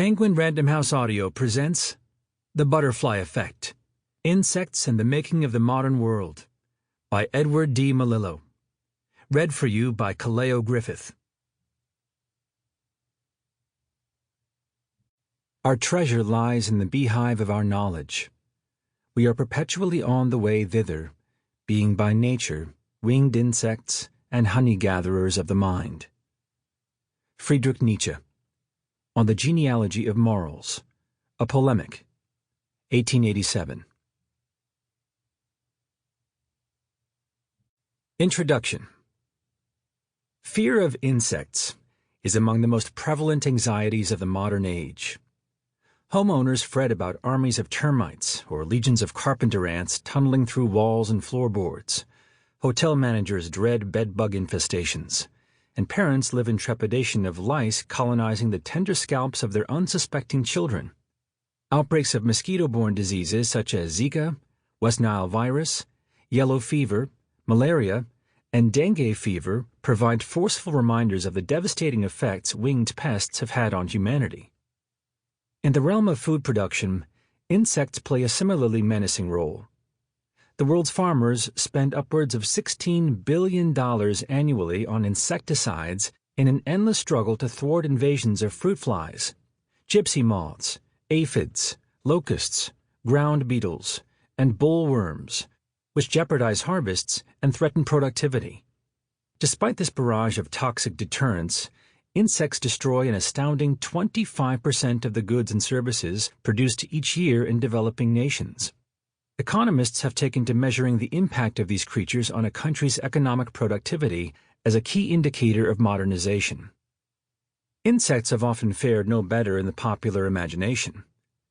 Penguin Random House Audio presents The Butterfly Effect, Insects and the Making of the Modern World by Edward D. Melillo. Read for you by Kaleo Griffith. Our treasure lies in the beehive of our knowledge. We are perpetually on the way thither, being by nature winged insects and honey-gatherers of the mind. Friedrich Nietzsche. On the Genealogy of Morals, a Polemic, 1887. Introduction. Fear of insects is among the most prevalent anxieties of the modern age. Homeowners fret about armies of termites or legions of carpenter ants tunneling through walls and floorboards. Hotel managers dread bedbug infestations, and parents live in trepidation of lice colonizing the tender scalps of their unsuspecting children. Outbreaks of mosquito-borne diseases such as Zika, West Nile virus, yellow fever, malaria, and dengue fever provide forceful reminders of the devastating effects winged pests have had on humanity. In the realm of food production, insects play a similarly menacing role. The world's farmers spend upwards of $16 billion annually on insecticides in an endless struggle to thwart invasions of fruit flies, gypsy moths, aphids, locusts, ground beetles, and bollworms, which jeopardize harvests and threaten productivity. Despite this barrage of toxic deterrents, insects destroy an astounding 25% of the goods and services produced each year in developing nations. Economists have taken to measuring the impact of these creatures on a country's economic productivity as a key indicator of modernization. Insects have often fared no better in the popular imagination.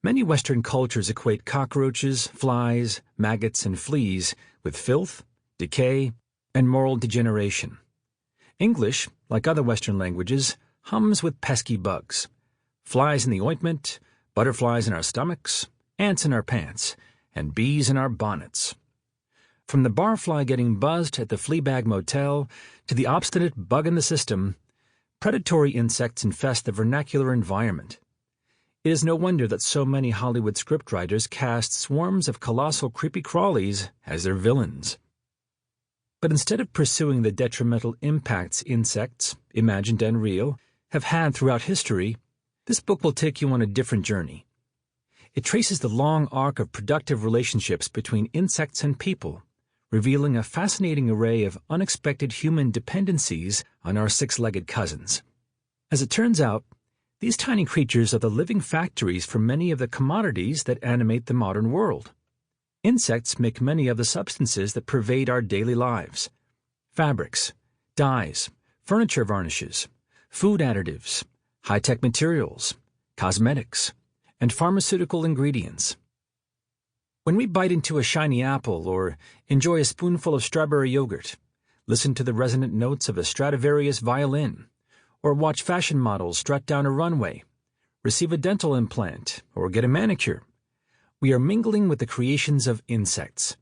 Many Western cultures equate cockroaches, flies, maggots, and fleas with filth, decay, and moral degeneration. English, like other Western languages, hums with pesky bugs. Flies in the ointment, butterflies in our stomachs, ants in our pants, and bees in our bonnets. From the barfly getting buzzed at the Fleabag Motel to the obstinate bug in the system, predatory insects infest the vernacular environment. It is no wonder that so many Hollywood scriptwriters cast swarms of colossal creepy crawlies as their villains. But instead of pursuing the detrimental impacts insects, imagined and real, have had throughout history, this book will take you on a different journey. It traces the long arc of productive relationships between insects and people, revealing a fascinating array of unexpected human dependencies on our six-legged cousins. As it turns out, these tiny creatures are the living factories for many of the commodities that animate the modern world. Insects make many of the substances that pervade our daily lives: fabrics, dyes, furniture varnishes, food additives, high-tech materials, cosmetics, and pharmaceutical ingredients. When we bite into a shiny apple or enjoy a spoonful of strawberry yogurt, listen to the resonant notes of a Stradivarius violin, or watch fashion models strut down a runway, receive a dental implant, or get a manicure, we are mingling with the creations of insects.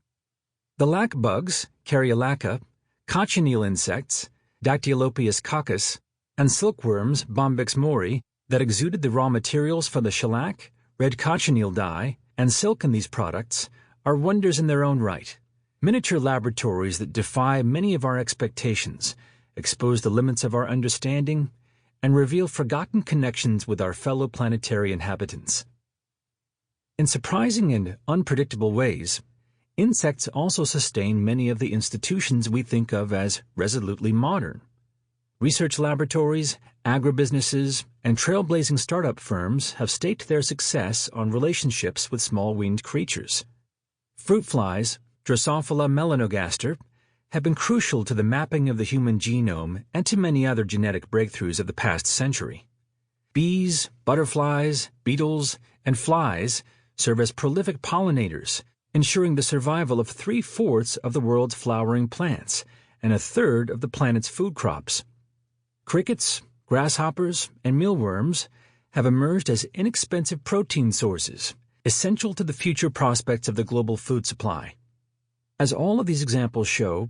The lac bugs, Cariolaca, cochineal insects, Dactylopius coccus, and silkworms, Bombyx mori, that exuded the raw materials for the shellac, red cochineal dye, and silk in these products are wonders in their own right, miniature laboratories that defy many of our expectations, expose the limits of our understanding, and reveal forgotten connections with our fellow planetary inhabitants. In surprising and unpredictable ways, insects also sustain many of the institutions we think of as resolutely modern. Research laboratories, agribusinesses, and trailblazing startup firms have staked their success on relationships with small winged creatures. Fruit flies, Drosophila melanogaster, have been crucial to the mapping of the human genome and to many other genetic breakthroughs of the past century. Bees, butterflies, beetles, and flies serve as prolific pollinators, ensuring the survival of 3/4 of the world's flowering plants and 1/3 of the planet's food crops. Crickets, grasshoppers, and mealworms have emerged as inexpensive protein sources, essential to the future prospects of the global food supply. As all of these examples show,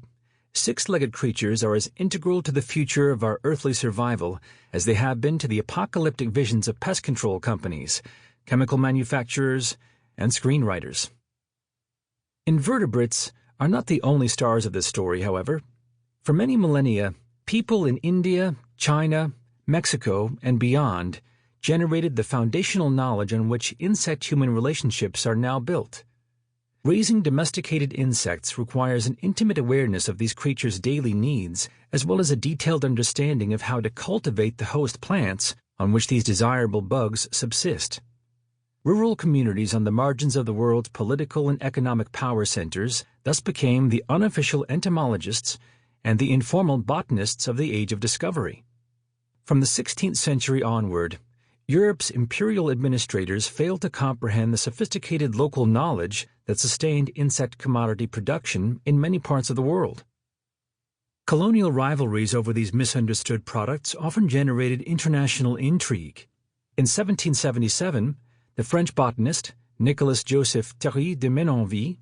Six-legged creatures are as integral to the future of our earthly survival as they have been to the apocalyptic visions of pest control companies, chemical manufacturers, and screenwriters. Invertebrates are not the only stars of this story, however. For many millennia, people in India, China, Mexico, and beyond generated the foundational knowledge on which insect-human relationships are now built. Raising domesticated insects requires an intimate awareness of these creatures' daily needs, as well as a detailed understanding of how to cultivate the host plants on which these desirable bugs subsist. Rural communities on the margins of the world's political and economic power centers thus became the unofficial entomologists and the informal botanists of the Age of Discovery. From the 16th century onward, Europe's imperial administrators failed to comprehend the sophisticated local knowledge that sustained insect commodity production in many parts of the world. Colonial rivalries over these misunderstood products often generated international intrigue. In 1777, the French botanist Nicolas Joseph Thierry de Menonville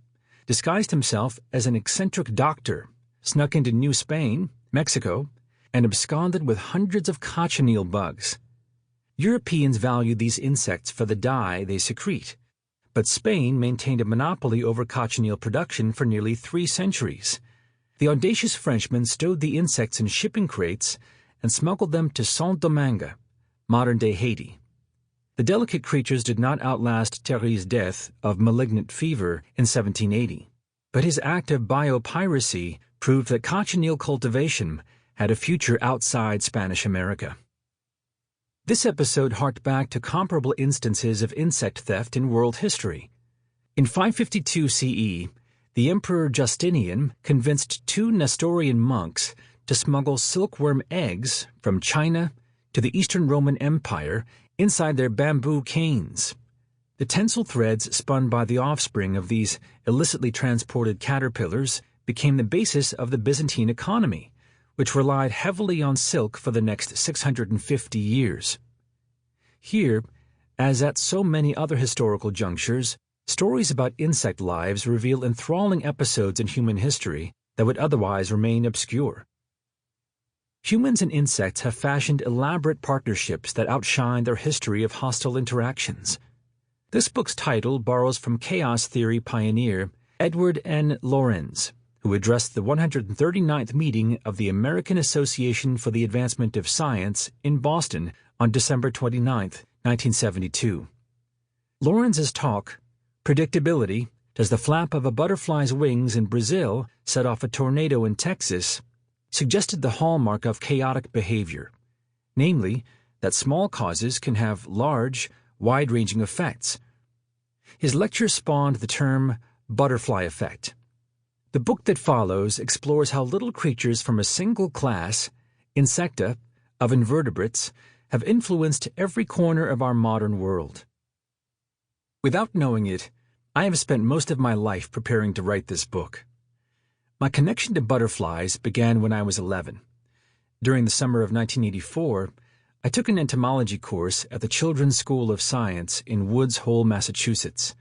disguised himself as an eccentric doctor, snuck into New Spain, Mexico, and absconded with hundreds of cochineal bugs. Europeans valued these insects for the dye they secrete, but Spain maintained a monopoly over cochineal production for nearly 3 centuries. The audacious Frenchman stowed the insects in shipping crates and smuggled them to Saint-Domingue, modern-day Haiti. The delicate creatures did not outlast Thierry's death of malignant fever in 1780, but his act of biopiracy proved that cochineal cultivation had a future outside Spanish America. This episode harked back to comparable instances of insect theft in world history. In 552 CE, the Emperor Justinian convinced 2 Nestorian monks to smuggle silkworm eggs from China to the Eastern Roman Empire inside their bamboo canes. The tensile threads spun by the offspring of these illicitly transported caterpillars became the basis of the Byzantine economy, which relied heavily on silk for the next 650 years. Here, as at so many other historical junctures, stories about insect lives reveal enthralling episodes in human history that would otherwise remain obscure. Humans and insects have fashioned elaborate partnerships that outshine their history of hostile interactions. This book's title borrows from chaos theory pioneer Edward N. Lorenz, who addressed the 139th meeting of the American Association for the Advancement of Science in Boston on December 29, 1972. Lorenz's talk, Predictability, Does the Flap of a Butterfly's Wings in Brazil Set Off a Tornado in Texas, suggested the hallmark of chaotic behavior, namely, that small causes can have large, wide-ranging effects. His lecture spawned the term butterfly effect. The book that follows explores how little creatures from a single class, Insecta, of invertebrates, have influenced every corner of our modern world. Without knowing it, I have spent most of my life preparing to write this book. My connection to butterflies began when I was 11. During the summer of 1984, I took an entomology course at the Children's School of Science in Woods Hole, Massachusetts.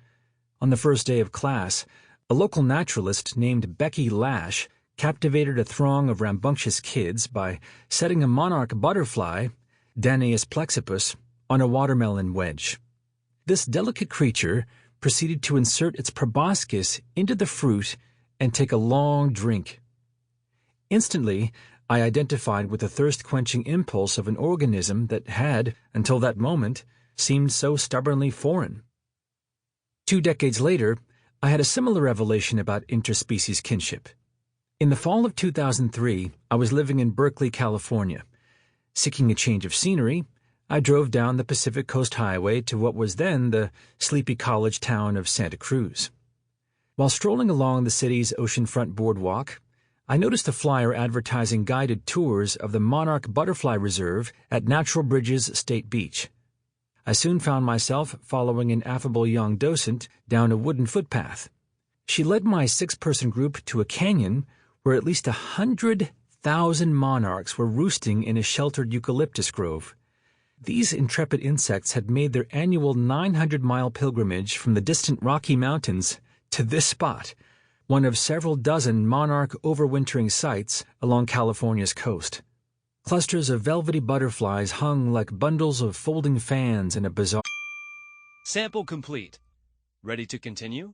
On the first day of class, a local naturalist named Becky Lash captivated a throng of rambunctious kids by setting a monarch butterfly, Danaus plexippus, on a watermelon wedge. This delicate creature proceeded to insert its proboscis into the fruit and take a long drink. Instantly, I identified with the thirst-quenching impulse of an organism that had, until that moment, seemed so stubbornly foreign. 2 decades later, I had a similar revelation about interspecies kinship. In the fall of 2003, I was living in Berkeley, California. Seeking a change of scenery, I drove down the Pacific Coast Highway to what was then the sleepy college town of Santa Cruz. While strolling along the city's oceanfront boardwalk, I noticed a flyer advertising guided tours of the Monarch Butterfly Reserve at Natural Bridges State Beach. I soon found myself following an affable young docent down a wooden footpath. She led my 6-person group to a canyon where at least 100,000 monarchs were roosting in a sheltered eucalyptus grove. These intrepid insects had made their annual 900-mile pilgrimage from the distant Rocky Mountains to this spot, one of several dozen monarch overwintering sites along California's coast. Clusters of velvety butterflies hung like bundles of folding fans in a bizarre... Sample complete. Ready to continue?